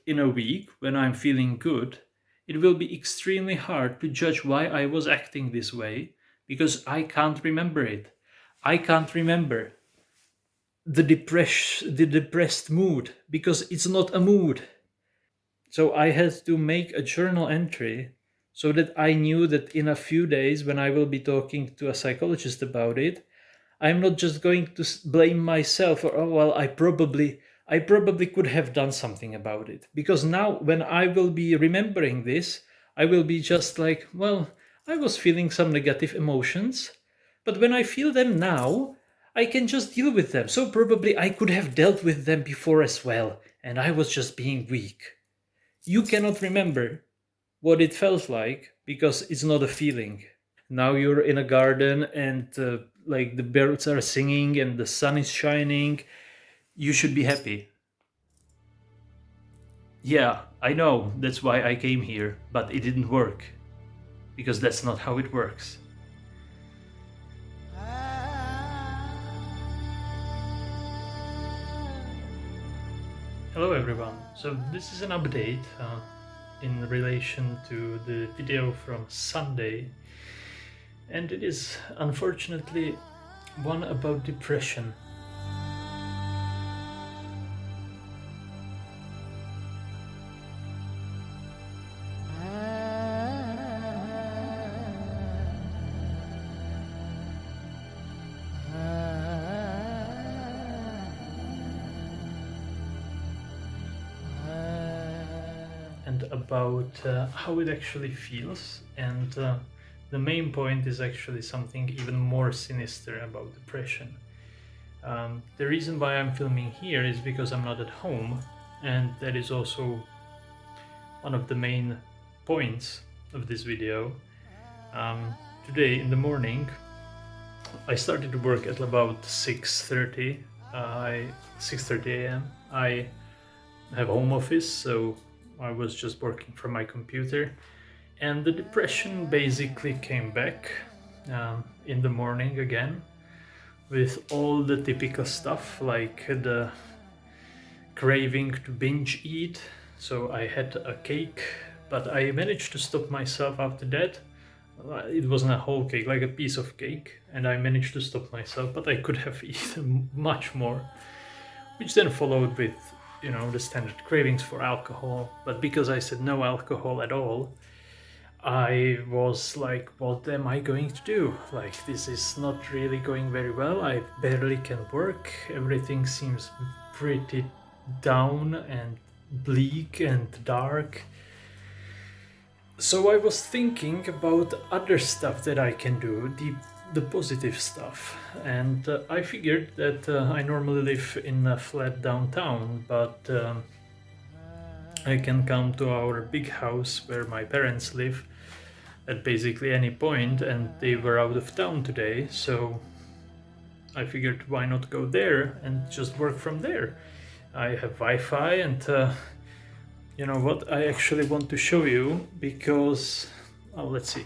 in a week when I'm feeling good, it will be extremely hard to judge why I was acting this way because I can't remember it. I can't remember the depressed mood because it's not a mood. So I had to make a journal entry so that I knew that in a few days when I will be talking to a psychologist about it, I'm not just going to blame myself or, oh well, I probably could have done something about it. Because now when I will be remembering this, I will be just like, well, I was feeling some negative emotions, but when I feel them now, I can just deal with them. So probably I could have dealt with them before as well, and I was just being weak. You cannot remember what it felt like because it's not a feeling. Now you're in a garden and like the birds are singing and the sun is shining. You should be happy. Yeah, I know, that's why I came here, but it didn't work because that's not how it works. Hello everyone. So this is an update in relation to the video from Sunday, and it is unfortunately one about depression. And about how it actually feels. And the main point is actually something even more sinister about depression. The reason why I'm filming here is because I'm not at home, and that is also one of the main points of this video. Today in the morning, I started to work at about 6:30. 6:30 a.m. I have home office, so I was just working from my computer, and the depression basically came back in the morning again with all the typical stuff like the craving to binge eat. So I had a cake, but I managed to stop myself after that. It wasn't a whole cake, like a piece of cake, and I managed to stop myself, but I could have eaten much more, which then followed with the standard cravings for alcohol. But because I said no alcohol at all, I was like, what am I going to do? Like, this is not really going very well. I barely can work. Everything seems pretty down and bleak and dark. So I was thinking about other stuff that I can do, the positive stuff, and I figured that I normally live in a flat downtown, but I can come to our big house where my parents live at basically any point, and they were out of town today, so I figured why not go there and just work from there. I have Wi-Fi, and you know what, I actually want to show you because, oh, let's see.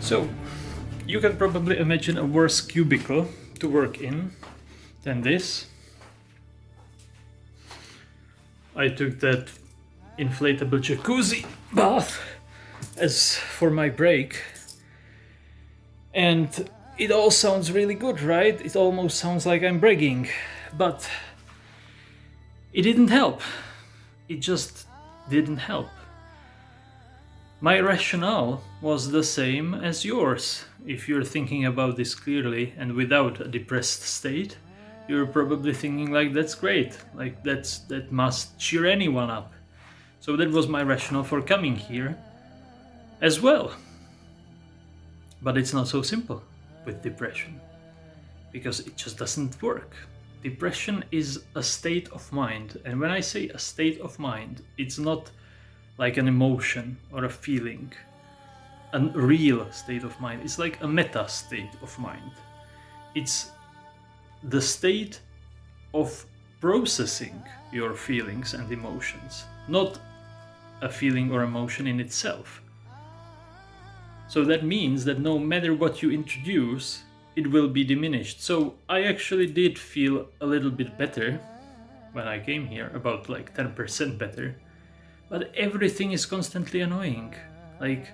So, you can probably imagine a worse cubicle to work in than this. I took that inflatable jacuzzi bath as for my break, and it all sounds really good, right? It almost sounds like I'm bragging, but it didn't help. It just didn't help. My rationale was the same as yours. If you're thinking about this clearly and without a depressed state, you're probably thinking like, that's great, like that must cheer anyone up. So that was my rationale for coming here as well. But it's not so simple with depression, because it just doesn't work. Depression is a state of mind, and when I say a state of mind, it's not like an emotion or a feeling. a real state of mind. It's like a meta state of mind. It's the state of processing your feelings and emotions, not a feeling or emotion in itself. So that means that no matter what you introduce, it will be diminished. So I actually did feel a little bit better when I came here, about like 10% better. But everything is constantly annoying. Like,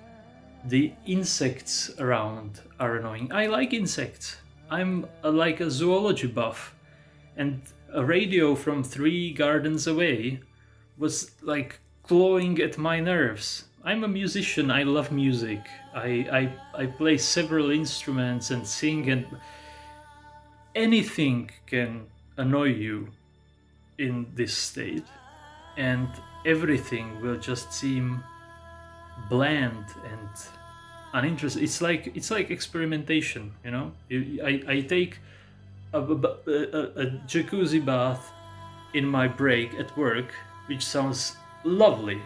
the insects around are annoying. I like insects. I'm like a zoology buff. And a radio from 3 gardens away was like clawing at my nerves. I'm a musician, I love music. I play several instruments and sing, and anything can annoy you in this state, and everything will just seem bland and uninteresting. It's like experimentation, you know. I take a jacuzzi bath in my break at work, which sounds lovely,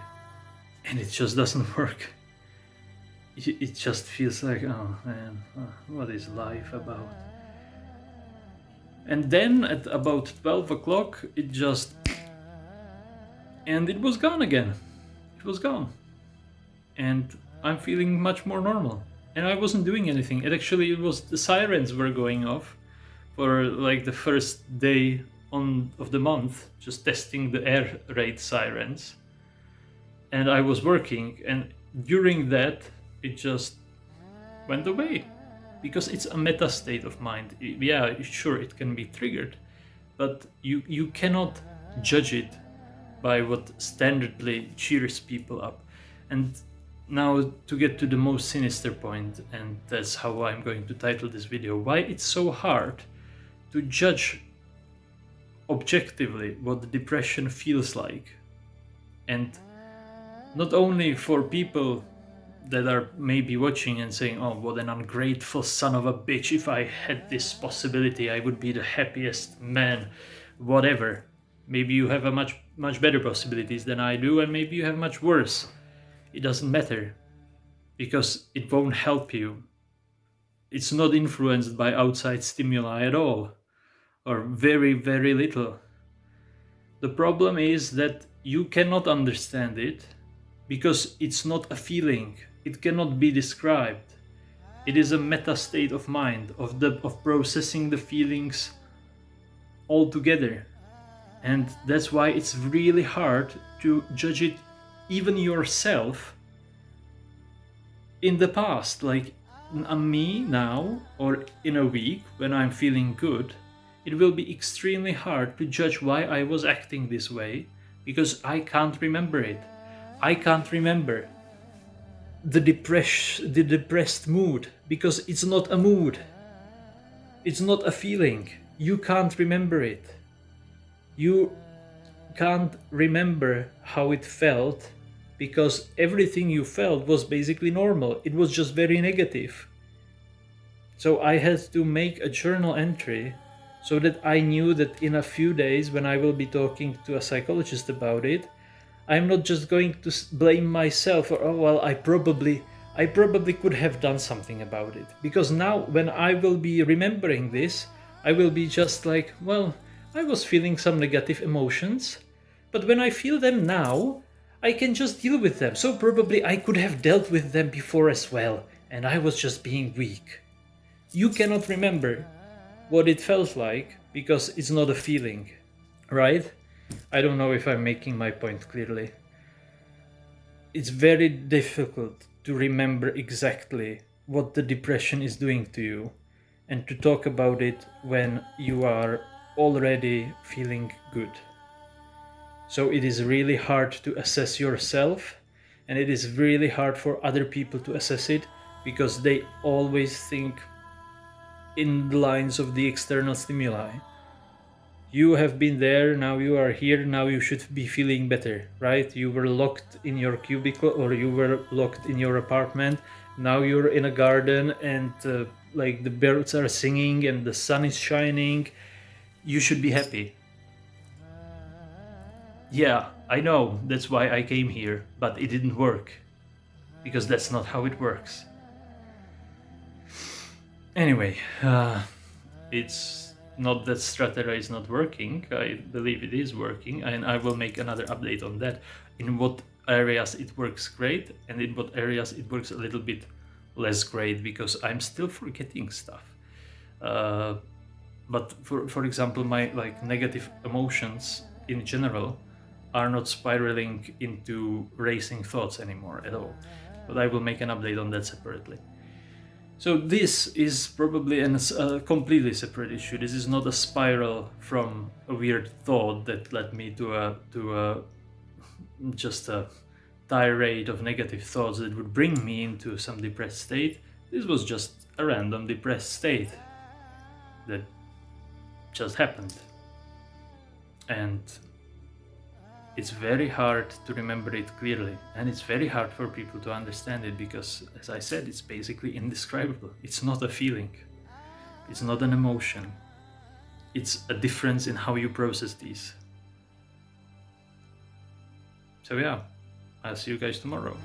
and it just doesn't work. It just feels like, oh man, what is life about? And then at about 12 o'clock, and it was gone again. It was gone. And I'm feeling much more normal. And I wasn't doing anything. It was the sirens were going off for like the first day of the month, just testing the air raid sirens. And I was working, and during that, it just went away. Because it's a meta state of mind. Yeah, sure, it can be triggered, but you cannot judge it by what standardly cheers people up. And now to get to the most sinister point, and that's how I'm going to title this video, why it's so hard to judge objectively what the depression feels like. And not only for people that are maybe watching and saying, oh, what an ungrateful son of a bitch, if I had this possibility I would be the happiest man, whatever. Maybe you have a much better possibilities than I do, and maybe you have much worse. It doesn't matter, because it won't help you. It's not influenced by outside stimuli at all, or very, very little. The problem is that you cannot understand it, because it's not a feeling. It cannot be described. It is a meta state of mind, of processing the feelings all together. And that's why it's really hard to judge it, even yourself, in the past. Like me now, or in a week when I'm feeling good, it will be extremely hard to judge why I was acting this way, because I can't remember it. I can't remember the depressed mood, because it's not a mood. It's not a feeling. You can't remember it. You can't remember how it felt, because everything you felt was basically normal. It was just very negative. So I had to make a journal entry so that I knew that in a few days, when I will be talking to a psychologist about it, I'm not just going to blame myself, or, oh well, I probably could have done something about it. Because now when I will be remembering this, I will be just like, well, I was feeling some negative emotions, but when I feel them now, I can just deal with them. So probably I could have dealt with them before as well, and I was just being weak. You cannot remember what it felt like because it's not a feeling, right? I don't know if I'm making my point clearly. It's very difficult to remember exactly what the depression is doing to you, and to talk about it when you are already feeling good. So it is really hard to assess yourself, and it is really hard for other people to assess it, because they always think in the lines of the external stimuli. You have been there, now you are here, now you should be feeling better, right? You were locked in your cubicle, or you were locked in your apartment, now you're in a garden, and like the birds are singing and the sun is shining. You should be happy. Yeah, I know, that's why I came here, but it didn't work. because that's not how it works. Anyway, it's not that Stratera is not working. I believe it is working, and I will make another update on that, in what areas it works great and in what areas it works a little bit less great, because I'm still forgetting stuff. But for example, my negative emotions in general are not spiraling into racing thoughts anymore at all. But I will make an update on that separately. So this is probably a completely separate issue. This is not a spiral from a weird thought that led me to just a tirade of negative thoughts that would bring me into some depressed state. This was just a random depressed state that just happened. And it's very hard to remember it clearly, and it's very hard for people to understand it because, as I said, it's basically indescribable. It's not a feeling, it's not an emotion, it's a difference in how you process these. So yeah, I'll see you guys tomorrow.